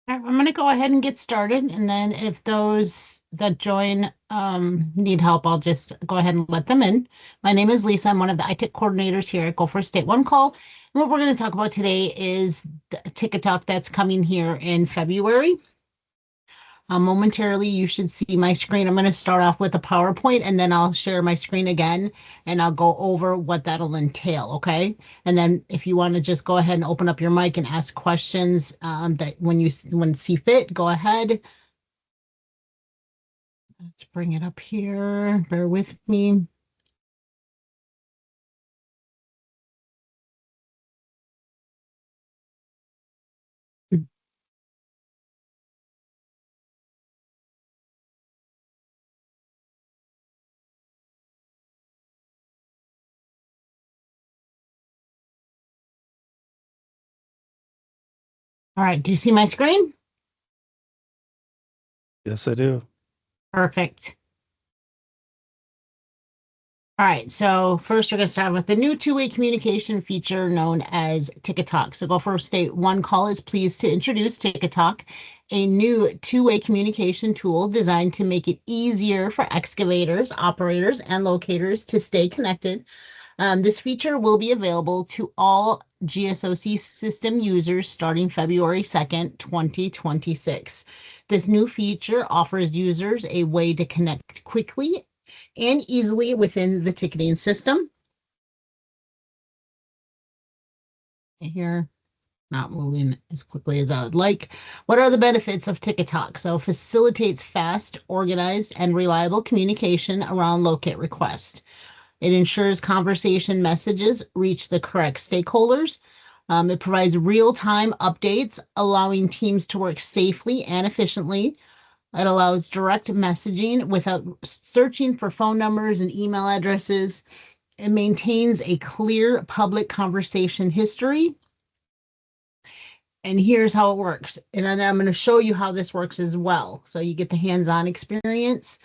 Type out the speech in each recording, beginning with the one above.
I'm going to go ahead and get started, and then if those that join need help, I'll just go ahead and let them in. My name is Lisa. I'm one of the iTech coordinators here at Go for State One Call. And what we're going to talk about today is the Ticket Talk that's coming here in February. Momentarily, you should see my screen. I'm going to start off with a PowerPoint, and then I'll share my screen again, and I'll go over what that'll entail, okay? And then if you want to just go ahead and open up your mic and ask questions that when you see fit, go ahead. Let's bring it up here. Bear with me. All right, do you see my screen? Yes, I do. Perfect. All right, so first we're going to start with the new two-way communication feature known as Ticket Talk. So Go for State One Call is pleased to introduce Ticket Talk, a new two-way communication tool designed to make it easier for excavators, operators, and locators to stay connected. This feature will be available to all GSOC system users starting February 2nd, 2026. This new feature offers users a way to connect quickly and easily within the ticketing system. Here, not moving as quickly as I would like. What are the benefits of Ticket Talk? So facilitates fast, organized, and reliable communication around locate request. It ensures conversation messages reach the correct stakeholders. It provides real-time updates, allowing teams to work safely and efficiently. It allows direct messaging without searching for phone numbers and email addresses. It maintains a clear public conversation history. And here's how it works. And then I'm going to show you how this works as well. So you get the hands-on experience.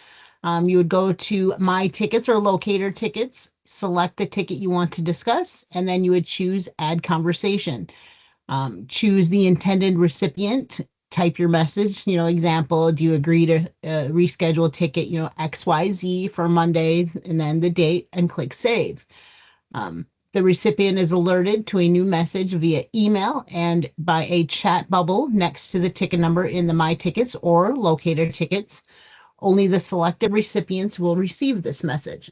You would go to My Tickets or Locator Tickets, select the ticket you want to discuss, and then you would choose Add Conversation. Choose the intended recipient, type your message, example, do you agree to reschedule a ticket, XYZ for Monday, and then the date, and click Save. The recipient is alerted to a new message via email and by a chat bubble next to the ticket number in the My Tickets or Locator Tickets. Only the selected recipients will receive this message.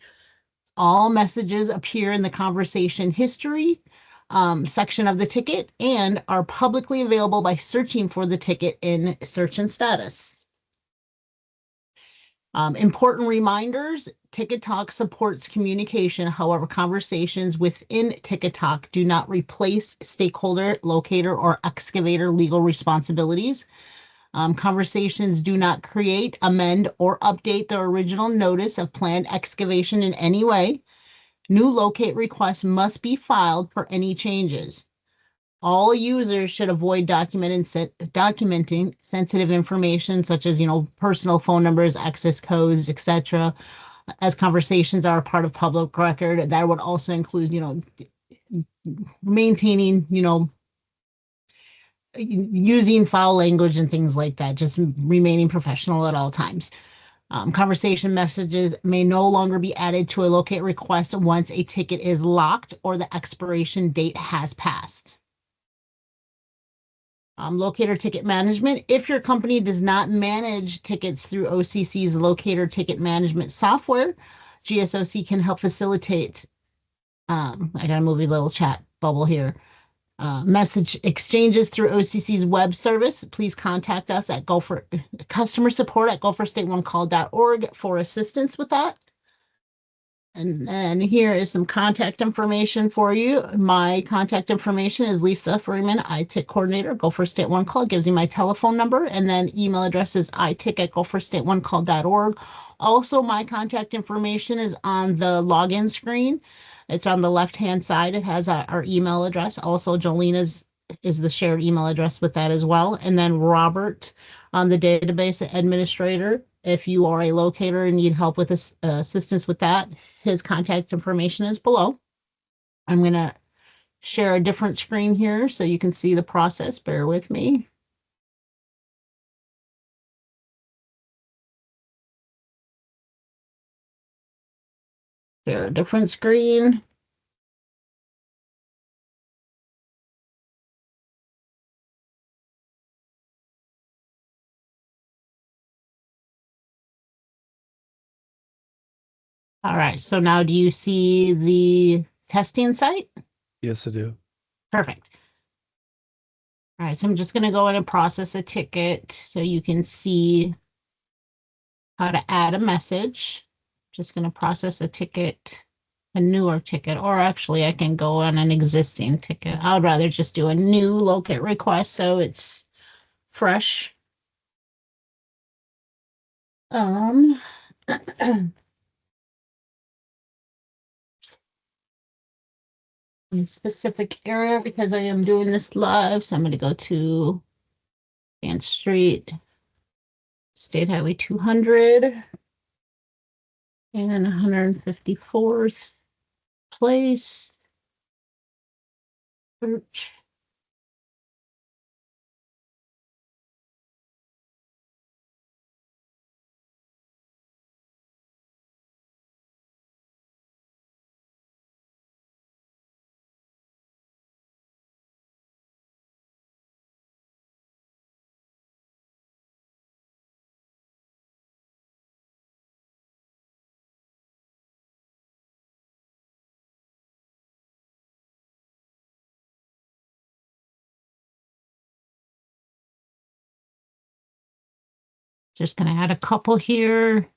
All messages appear in the conversation history section of the ticket and are publicly available by searching for the ticket in search and status. Important reminders, Ticket Talk supports communication. However, conversations within Ticket Talk do not replace stakeholder, locator, or excavator legal responsibilities. Conversations do not create, amend, or update the original notice of planned excavation in any way. New locate requests must be filed for any changes. All users should avoid documenting sensitive information such as, personal phone numbers, access codes, etc., as conversations are a part of public record. That would also include, maintaining, using foul language and things like that, just remaining professional at all times. Conversation messages may no longer be added to a locate request once a ticket is locked or the expiration date has passed. Locator ticket management. If your company does not manage tickets through OCC's locator ticket management software, GSOC can help facilitate. I got to move a little chat bubble here. Message exchanges through OCC's web service. Please contact us at customer support at gopherstateonecall.org for assistance with that. And then here is some contact information for you. My contact information is Lisa Freeman, iTick coordinator, Go for State One Call. Gives you my telephone number, and then email address is itick@gopherstateonecall.org. Also, my contact information is on the login screen. It's on the left-hand side. It has our email address. Also, Jolina's is the shared email address with that as well. And then Robert, the database administrator, if you are a locator and need help with this, assistance with that, his contact information is below. I'm going to share a different screen here so you can see the process. Bear with me. Share a different screen. All right, so now do you see the testing site? Yes, I do. Perfect. All right, so I'm just going to go in and process a ticket so you can see how to add a message. Just going to process a ticket, a newer ticket, or actually I can go on an existing ticket. I would rather just do a new locate request so it's fresh. Um, in a specific area because I am doing this live. So I'm going to go to Ann Street, State Highway 200 and 154th Place. Search. Just going to add a couple here.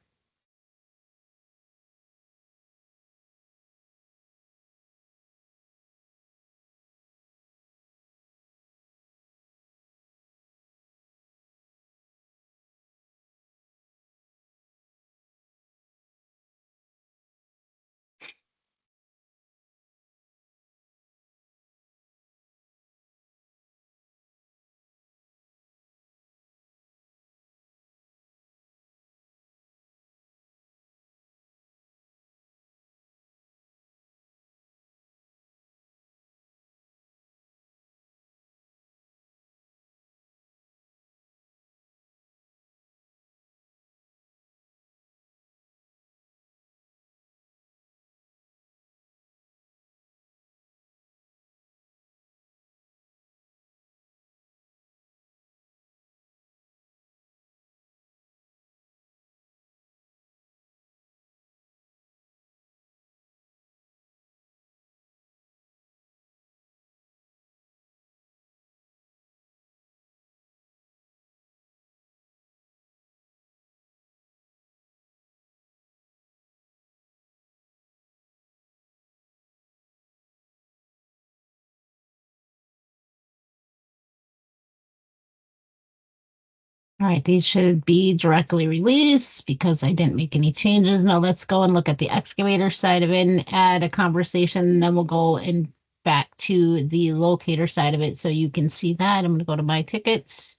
All right, these should be directly released because I didn't make any changes. Now let's go and look at the excavator side of it and add a conversation. Then we'll go and back to the locator side of it so you can see that. I'm going to go to my tickets.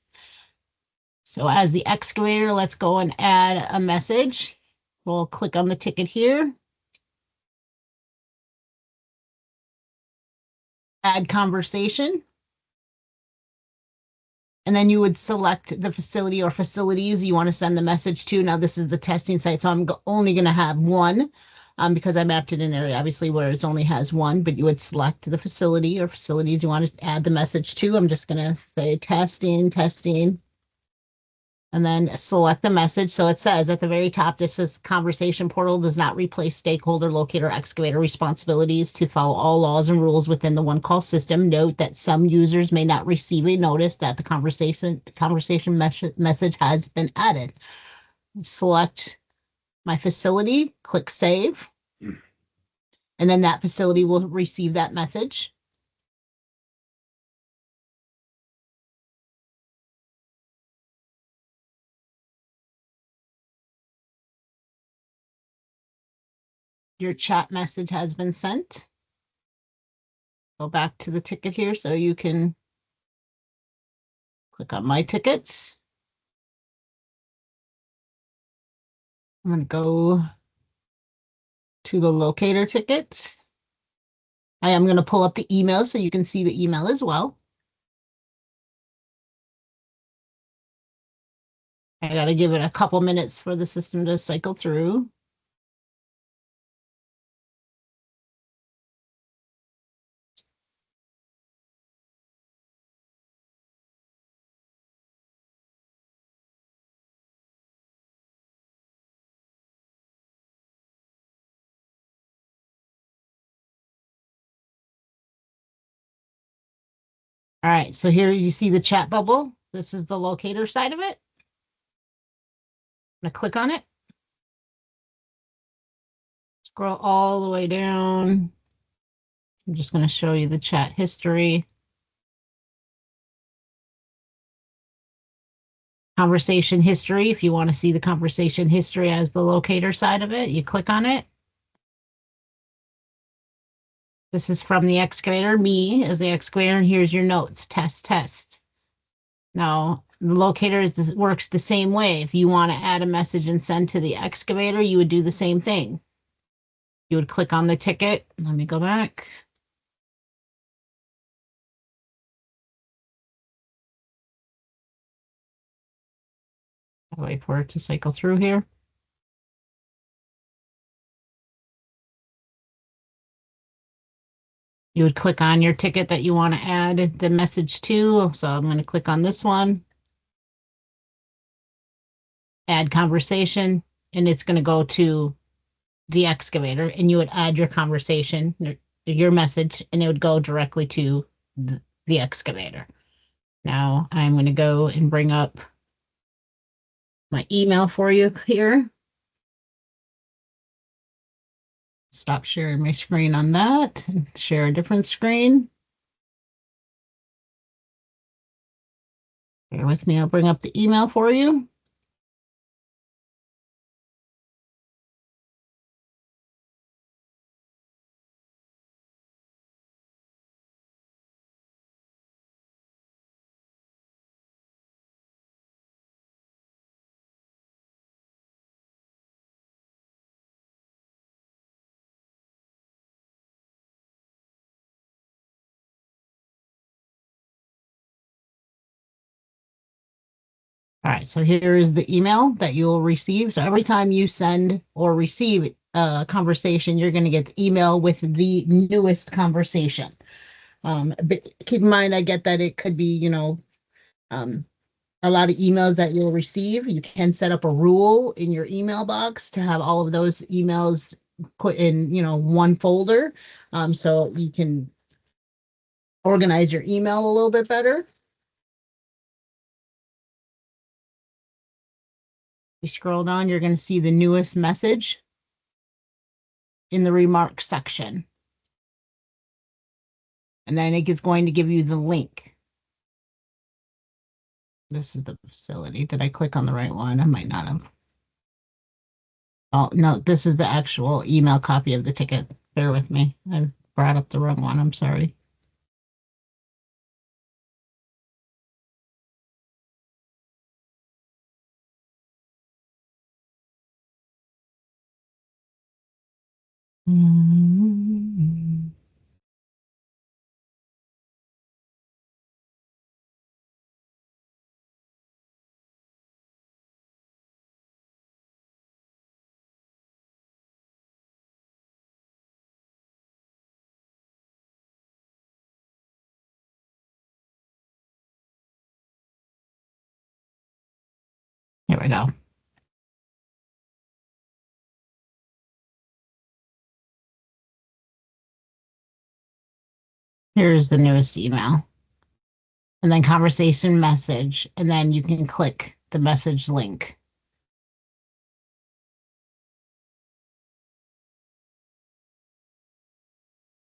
So as the excavator, let's go and add a message. We'll click on the ticket here, add conversation. And then you would select the facility or facilities you want to send the message to. Now, this is the testing site, so I'm only going to have one because I mapped it in an area, obviously, where it only has one, but you would select the facility or facilities you want to add the message to. I'm just going to say testing, testing, and then select the message. So it says at the very top, this says conversation portal does not replace stakeholder locator excavator responsibilities to follow all laws and rules within the one call system. Note that some users may not receive a notice that the conversation message has been added. Select my facility, click save, and then that facility will receive that message. Your chat message has been sent. Go back to the ticket here so you can click on my tickets. I'm going to go to the locator tickets. I am going to pull up the email so you can see the email as well. I got to give it a couple minutes for the system to cycle through. All right, so here you see the chat bubble. This is the locator side of it. I'm gonna click on it. Scroll all the way down. I'm just going to show you the chat history. Conversation history. If you want to see the conversation history as the locator side of it, you click on it. This is from the excavator, me as the excavator, and here's your notes, test, test. Now, the locator works the same way. If you want to add a message and send to the excavator, you would do the same thing. You would click on the ticket. Let me go back. I'll wait for it to cycle through here. You would click on your ticket that you want to add the message to. So I'm going to click on this one. Add conversation, and it's going to go to the excavator, and you would add your conversation, your message, and it would go directly to the excavator. Now I'm going to go and bring up my email for you here. Stop sharing my screen on that and share a different screen. Bear with me, I'll bring up the email for you. All right, so here is the email that you will receive. So every time you send or receive a conversation, you're going to get the email with the newest conversation. But keep in mind, I get that it could be, um, a lot of emails that you'll receive. You can set up a rule in your email box to have all of those emails put in, one folder. So you can organize your email a little bit better. You scroll down, you're going to see the newest message in the remarks section. And then it is going to give you the link. This is the facility. Did I click on the right one? I might not have. Oh, no, this is the actual email copy of the ticket. Bear with me. I brought up the wrong one. I'm sorry. Here we go. Here's the newest email. And then conversation message. And then you can click the message link.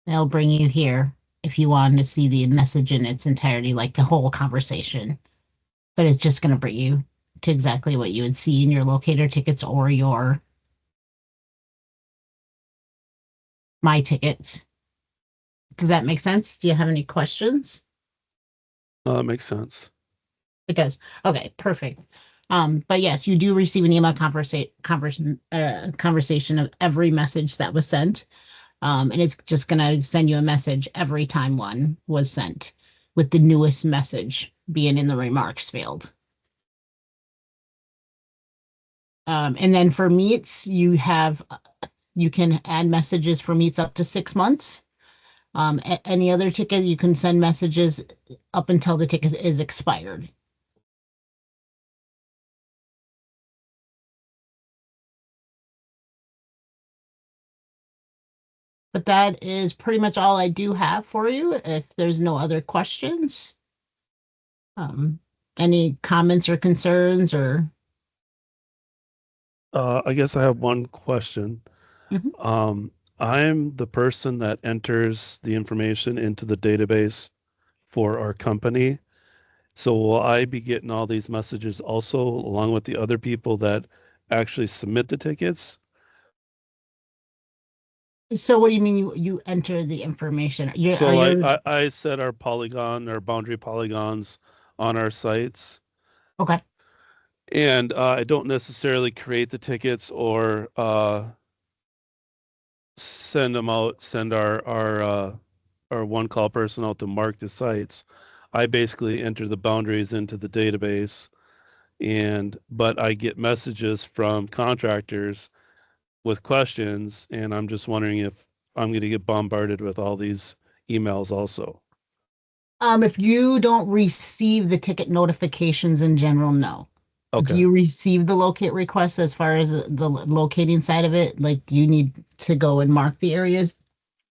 And it'll bring you here if you want to see the message in its entirety, like the whole conversation. But it's just going to bring you to exactly what you would see in your locator tickets or your My Tickets. Does that make sense? Do you have any questions? That makes sense. It does. Okay, perfect. But yes, you do receive an email conversation of every message that was sent. And it's just going to send you a message every time one was sent, with the newest message being in the remarks field. And then for meets, you can add messages for meets up to 6 months. Any other ticket, you can send messages up until the ticket is expired. But that is pretty much all I do have for you. If there's no other questions, um, any comments or concerns or I guess I have one question. Mhm. I'm the person that enters the information into the database for our company. So will I be getting all these messages also along with the other people that actually submit the tickets? So what do you mean you enter the information? So Are like you I set our polygon or boundary polygons on our sites, okay? and I don't necessarily create the tickets or send them out, send our one call person out to mark the sites. I basically enter the boundaries into the database, and but I get messages from contractors with questions, and I'm just wondering if I'm going to get bombarded with all these emails also. If you don't receive the ticket notifications in general, no. Do Okay. you receive the locate requests as far as the locating side of it? Like, do you need to go and mark the areas?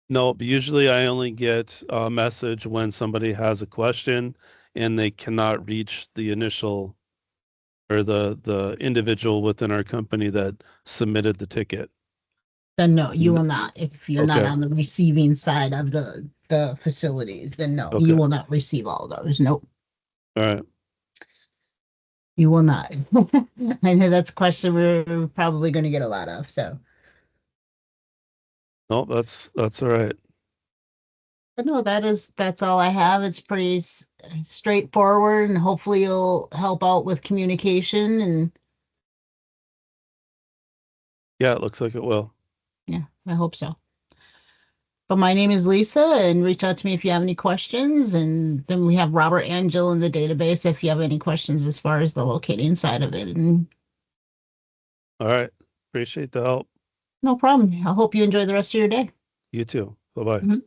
No, but usually I only get a message when somebody has a question and they cannot reach the initial or the individual within our company that submitted the ticket. Then no, you N- will not. If you're not Okay. on the receiving side of the facilities, then no, you Okay. will not receive all those. Nope, All right. you will not. I know that's a question we're probably going to get a lot of. So, No, that's all right. but no, that's all I have. It's pretty straightforward, and hopefully you'll help out with communication. And Yeah, it looks like it will. yeah, I hope so. But my name is Lisa, and reach out to me if you have any questions. And then we have Robert and Jill in the database if you have any questions as far as the locating side of it. And All right. Appreciate the help. no problem. I hope you enjoy the rest of your day. You too. Bye-bye. Mhm.